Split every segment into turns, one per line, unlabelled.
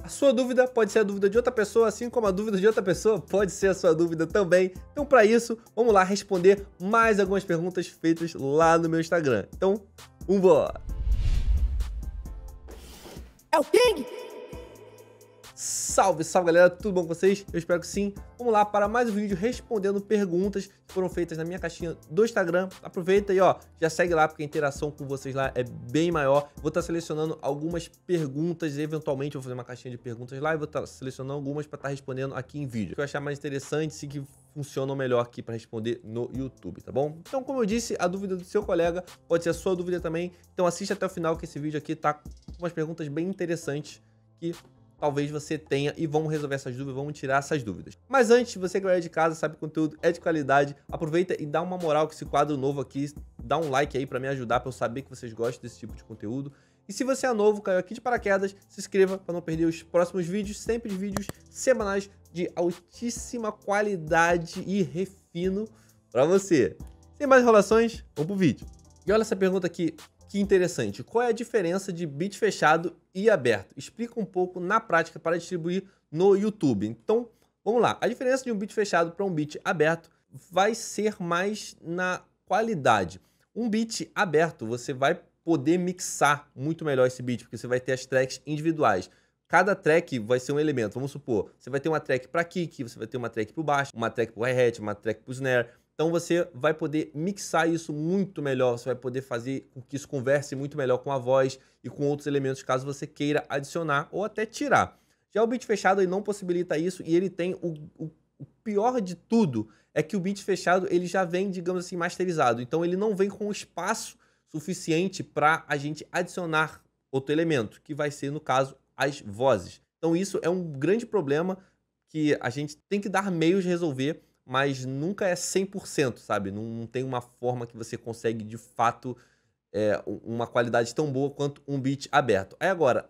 A sua dúvida pode ser a dúvida de outra pessoa, assim como a dúvida de outra pessoa pode ser a sua dúvida também. Então, para isso, vamos lá responder mais algumas perguntas feitas lá no meu Instagram. Então, vambora!
É o King!
Salve, salve galera, tudo bom com vocês? Eu espero que sim. Vamos lá para mais um vídeo respondendo perguntas que foram feitas na minha caixinha do Instagram. Aproveita e ó, já segue lá porque a interação com vocês lá é bem maior. Vou estar selecionando algumas perguntas, eventualmente eu vou fazer uma caixinha de perguntas lá e vou estar selecionando algumas para estar respondendo aqui em vídeo. O que eu achar mais interessante e que funcionam melhor aqui para responder no YouTube, tá bom? Então, como eu disse, a dúvida do seu colega pode ser a sua dúvida também. Então assiste até o final que esse vídeo aqui tá com umas perguntas bem interessantes que talvez você tenha e vamos resolver essas dúvidas, vamos tirar essas dúvidas. Mas antes, você que é de casa, sabe que o conteúdo é de qualidade, aproveita e dá uma moral com esse quadro novo aqui, dá um like aí pra me ajudar, pra eu saber que vocês gostam desse tipo de conteúdo. E se você é novo, caiu aqui de paraquedas, se inscreva para não perder os próximos vídeos, sempre vídeos semanais de altíssima qualidade e refino pra você. Sem mais enrolações, vamos pro vídeo. E olha essa pergunta aqui. Que interessante. Qual é a diferença de beat fechado e aberto? Explica um pouco na prática para distribuir no YouTube. Então, vamos lá. A diferença de um beat fechado para um beat aberto vai ser mais na qualidade. Um beat aberto, você vai poder mixar muito melhor esse beat, porque você vai ter as tracks individuais. Cada track vai ser um elemento. Vamos supor, você vai ter uma track para kick, você vai ter uma track para o baixo, uma track para o hi-hat, uma track para o snare. Então você vai poder mixar isso muito melhor, você vai poder fazer com que isso converse muito melhor com a voz e com outros elementos, caso você queira adicionar ou até tirar. Já o beat fechado ele não possibilita isso e ele tem o pior de tudo, é que o beat fechado ele já vem, digamos assim, masterizado. Então ele não vem com espaço suficiente para a gente adicionar outro elemento, que vai ser, no caso, as vozes. Então isso é um grande problema que a gente tem que dar meios de resolver, mas nunca é 100%, sabe? Não tem uma forma que você consegue, de fato, uma qualidade tão boa quanto um beat aberto. Aí agora,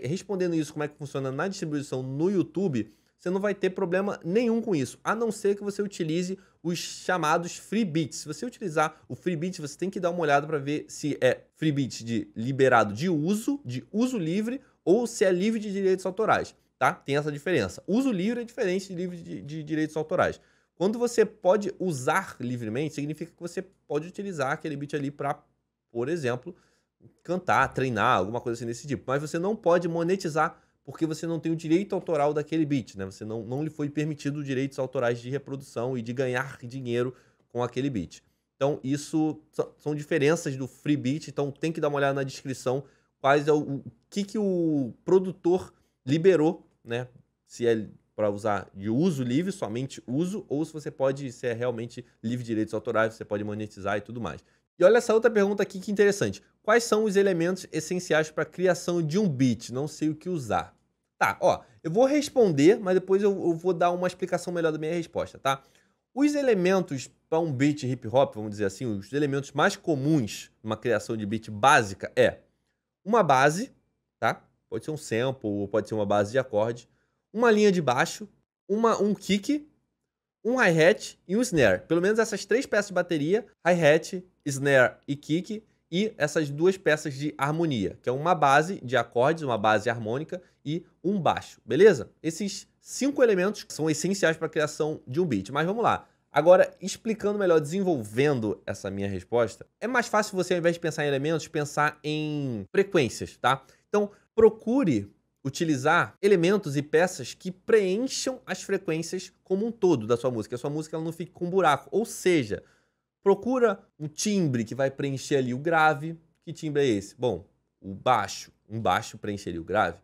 respondendo isso, como é que funciona na distribuição no YouTube, você não vai ter problema nenhum com isso, a não ser que você utilize os chamados free beats. Se você utilizar o free beat, você tem que dar uma olhada para ver se é free beat de liberado de uso livre, ou se é livre de direitos autorais, tá? Tem essa diferença. Uso livre é diferente de livre de direitos autorais. Quando você pode usar livremente, significa que você pode utilizar aquele beat ali para, por exemplo, cantar, treinar, alguma coisa assim desse tipo. Mas você não pode monetizar porque você não tem o direito autoral daquele beat, né? Você não lhe foi permitido direitos autorais de reprodução e de ganhar dinheiro com aquele beat. Então, isso são diferenças do free beat, então tem que dar uma olhada na descrição quais é o que o produtor liberou, né? Se é para usar de uso livre, somente uso, ou se você pode, se é realmente livre de direitos autorais, você pode monetizar e tudo mais. E olha essa outra pergunta aqui que interessante. Quais são os elementos essenciais para a criação de um beat? Não sei o que usar. Tá, ó, eu vou responder, mas depois eu vou dar uma explicação melhor da minha resposta, tá? Os elementos para um beat hip hop, vamos dizer assim, os elementos mais comuns numa criação de beat básica é uma base, tá? Pode ser um sample, ou pode ser uma base de acorde, uma linha de baixo, um kick, um hi-hat e um snare. Pelo menos essas três peças de bateria, hi-hat, snare e kick, e essas duas peças de harmonia, que é uma base de acordes, uma base harmônica e um baixo, beleza? Esses 5 elementos são essenciais para a criação de um beat, mas vamos lá. Agora, explicando melhor, desenvolvendo essa minha resposta, é mais fácil você, ao invés de pensar em elementos, pensar em frequências, tá? Então, procure utilizar elementos e peças que preencham as frequências como um todo da sua música. A sua música ela não fique com um buraco. Ou seja, procura um timbre que vai preencher ali o grave. Que timbre é esse? Bom, o baixo. Um baixo preenche ali o grave.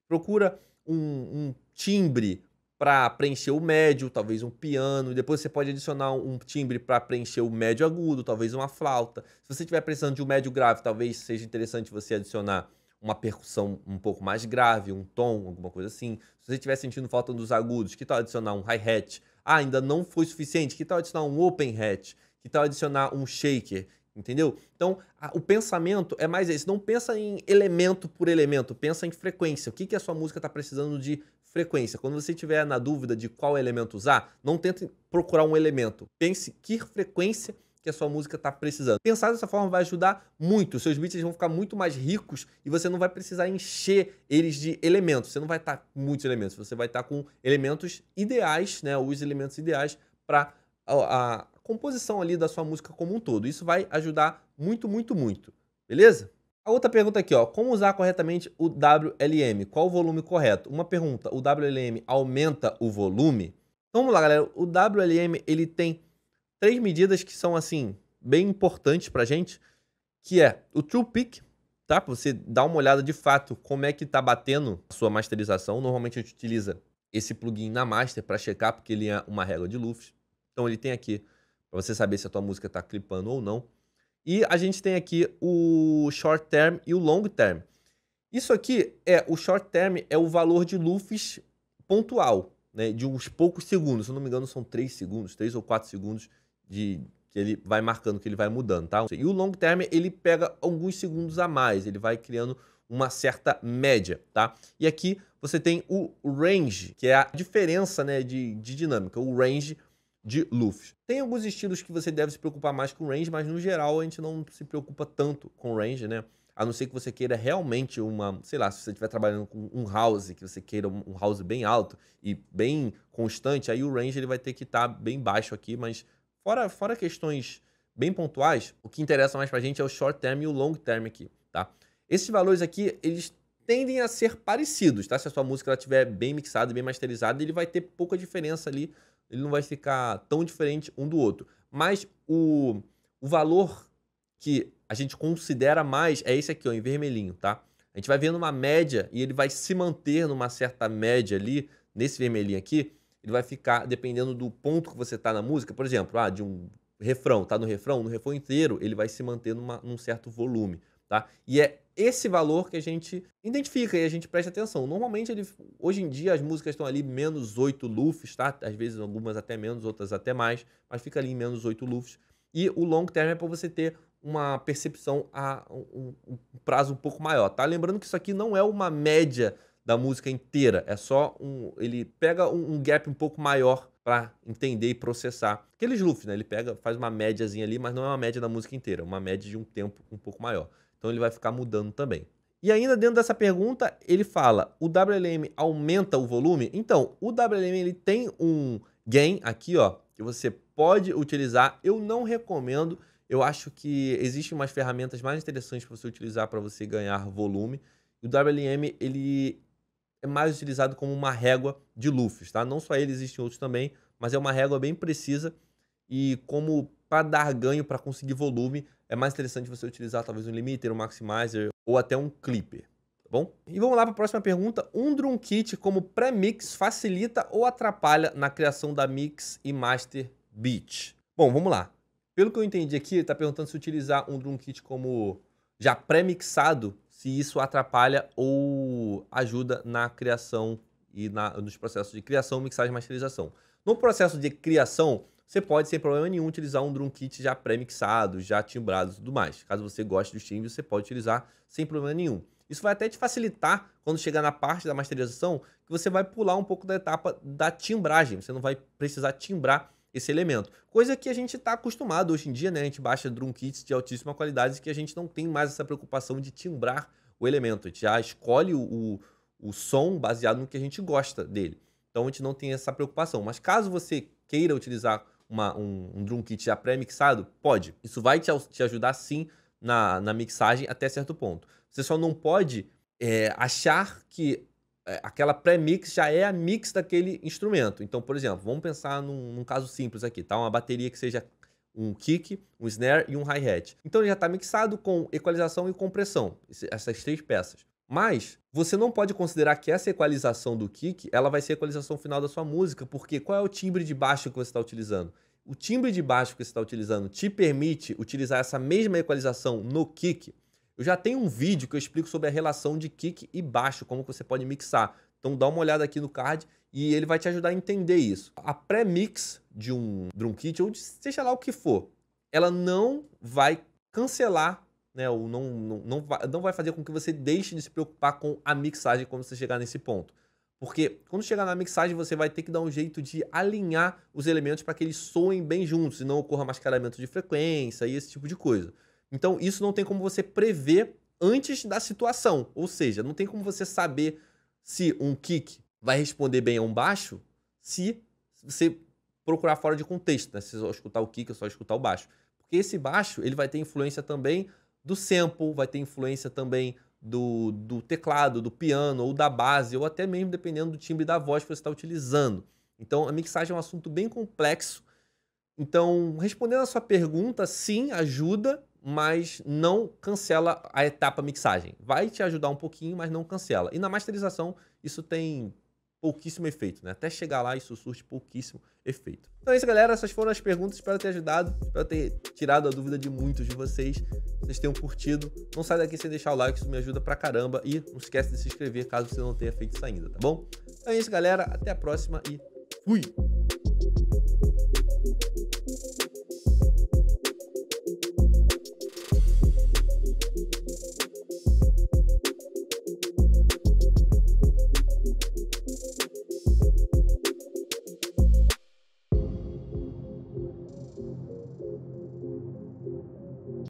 Procura um timbre para preencher o médio, talvez um piano. Depois você pode adicionar um timbre para preencher o médio agudo, talvez uma flauta. Se você estiver precisando de um médio grave, talvez seja interessante você adicionar uma percussão um pouco mais grave, um tom, alguma coisa assim. Se você estiver sentindo falta dos agudos, que tal adicionar um hi-hat? Ah, ainda não foi suficiente, que tal adicionar um open hat? Que tal adicionar um shaker? Entendeu? Então, o pensamento é mais esse. Não pensa em elemento por elemento, pensa em frequência. O que a sua música está precisando de frequência? Quando você estiver na dúvida de qual elemento usar, não tente procurar um elemento. Pense que frequência que a sua música está precisando. Pensar dessa forma vai ajudar muito, os seus beats vão ficar muito mais ricos e você não vai precisar encher eles de elementos, você não vai estar com muitos elementos, você vai estar com elementos ideais, né, os elementos ideais para a composição ali da sua música como um todo. Isso vai ajudar muito, muito, muito, beleza? A outra pergunta aqui, ó, como usar corretamente o WLM? Qual o volume correto? Uma pergunta, o WLM aumenta o volume? Então vamos lá, galera, o WLM ele tem 3 medidas que são, assim, bem importantes pra gente, que é o True Peak, tá? Pra você dar uma olhada de fato como é que tá batendo a sua masterização. Normalmente a gente utiliza esse plugin na master para checar, porque ele é uma régua de lufs. Então ele tem aqui para você saber se a tua música tá clipando ou não. E a gente tem aqui o Short Term e o Long Term. Isso aqui o Short Term é o valor de lufs pontual, né? De uns poucos segundos. Se eu não me engano, são 3 segundos, 3 ou 4 segundos que ele vai marcando, que ele vai mudando, tá? E o long term, ele pega alguns segundos a mais, ele vai criando uma certa média, tá? E aqui você tem o range, que é a diferença, né, de dinâmica, o range de lufs. Tem alguns estilos que você deve se preocupar mais com range, mas no geral a gente não se preocupa tanto com range, né? A não ser que você queira realmente sei lá, se você estiver trabalhando com um house, que você queira um house bem alto e bem constante, aí o range ele vai ter que estar bem baixo aqui, mas fora questões bem pontuais, o que interessa mais pra gente é o short term e o long term aqui, tá? Esses valores aqui, eles tendem a ser parecidos, tá? Se a sua música ela estiver bem mixada, bem masterizada, ele vai ter pouca diferença ali, ele não vai ficar tão diferente um do outro. Mas o valor que a gente considera mais é esse aqui, ó, em vermelhinho, tá? A gente vai vendo uma média e ele vai se manter numa certa média ali, nesse vermelhinho aqui, ele vai ficar, dependendo do ponto que você tá na música, por exemplo, de um refrão, tá no refrão inteiro, ele vai se manter num certo volume, tá? E é esse valor que a gente identifica e a gente presta atenção. Normalmente, hoje em dia, as músicas estão ali menos 8 lufs, tá? Às vezes, algumas até menos, outras até mais, mas fica ali em menos 8 lufs. E o long term é para você ter uma percepção a um prazo um pouco maior, tá? Lembrando que isso aqui não é uma média da música inteira, é só ele pega um gap um pouco maior para entender e processar. Aqueles loops, né? Ele faz uma médiazinha ali, mas não é uma média da música inteira, é uma média de um tempo um pouco maior. Então ele vai ficar mudando também. E ainda dentro dessa pergunta, ele fala, o WLM aumenta o volume? Então, o WLM ele tem um gain aqui, ó, que você pode utilizar. Eu não recomendo, eu acho que existem umas ferramentas mais interessantes para você utilizar para você ganhar volume. E o WLM, ele é mais utilizado como uma régua de lufs, tá? Não só ele, existem outros também, mas é uma régua bem precisa e como para dar ganho, para conseguir volume, é mais interessante você utilizar talvez um limiter, um maximizer ou até um clipper, tá bom? E vamos lá para a próxima pergunta. Um drum kit como pré-mix facilita ou atrapalha na criação da mix e master beat? Bom, vamos lá. Pelo que eu entendi aqui, ele está perguntando se utilizar um drum kit como já pré-mixado, se isso atrapalha ou ajuda na criação e nos processos de criação, mixagem e masterização. No processo de criação, você pode, sem problema nenhum, utilizar um drum kit já pré-mixado, já timbrado e tudo mais. Caso você goste dos timbres, você pode utilizar sem problema nenhum. Isso vai até te facilitar quando chegar na parte da masterização, que você vai pular um pouco da etapa da timbragem. Você não vai precisar timbrar esse elemento. Coisa que a gente está acostumado hoje em dia, né? A gente baixa drum kits de altíssima qualidade que a gente não tem mais essa preocupação de timbrar o elemento. A gente já escolhe o som baseado no que a gente gosta dele. Então a gente não tem essa preocupação. Mas caso você queira utilizar um drum kit já pré-mixado, pode. Isso vai te ajudar sim na mixagem até certo ponto. Você só não pode achar que aquela pré-mix já é a mix daquele instrumento. Então, por exemplo, vamos pensar num caso simples aqui, tá? Uma bateria que seja um kick, um snare e um hi-hat. Então ele já está mixado com equalização e compressão, essas 3 peças. Mas você não pode considerar que essa equalização do kick, ela vai ser a equalização final da sua música, porque qual é o timbre de baixo que você está utilizando? O timbre de baixo que você está utilizando te permite utilizar essa mesma equalização no kick. Eu já tenho um vídeo que eu explico sobre a relação de kick e baixo, como você pode mixar. Então dá uma olhada aqui no card e ele vai te ajudar a entender isso. A pré-mix de um drum kit, ou seja lá o que for, ela não vai cancelar, né, ou não vai fazer com que você deixe de se preocupar com a mixagem quando você chegar nesse ponto. Porque quando chegar na mixagem, você vai ter que dar um jeito de alinhar os elementos para que eles soem bem juntos e não ocorra mascaramento de frequência e esse tipo de coisa. Então, isso não tem como você prever antes da situação. Ou seja, não tem como você saber se um kick vai responder bem a um baixo se você procurar fora de contexto, né? Se só escutar o kick ou só escutar o baixo. Porque esse baixo, ele vai ter influência também do sample, vai ter influência também do teclado, do piano, ou da base, ou até mesmo dependendo do timbre da voz que você está utilizando. Então, a mixagem é um assunto bem complexo. Então, respondendo a sua pergunta, sim, ajuda, mas não cancela a etapa mixagem. Vai te ajudar um pouquinho, mas não cancela. E na masterização, isso tem pouquíssimo efeito, né? Até chegar lá, isso surte pouquíssimo efeito. Então é isso, galera. Essas foram as perguntas. Espero ter ajudado. Espero ter tirado a dúvida de muitos de vocês. Vocês tenham curtido. Não sai daqui sem deixar o like, isso me ajuda pra caramba. E não esquece de se inscrever caso você não tenha feito isso ainda, tá bom? Então é isso, galera. Até a próxima e fui!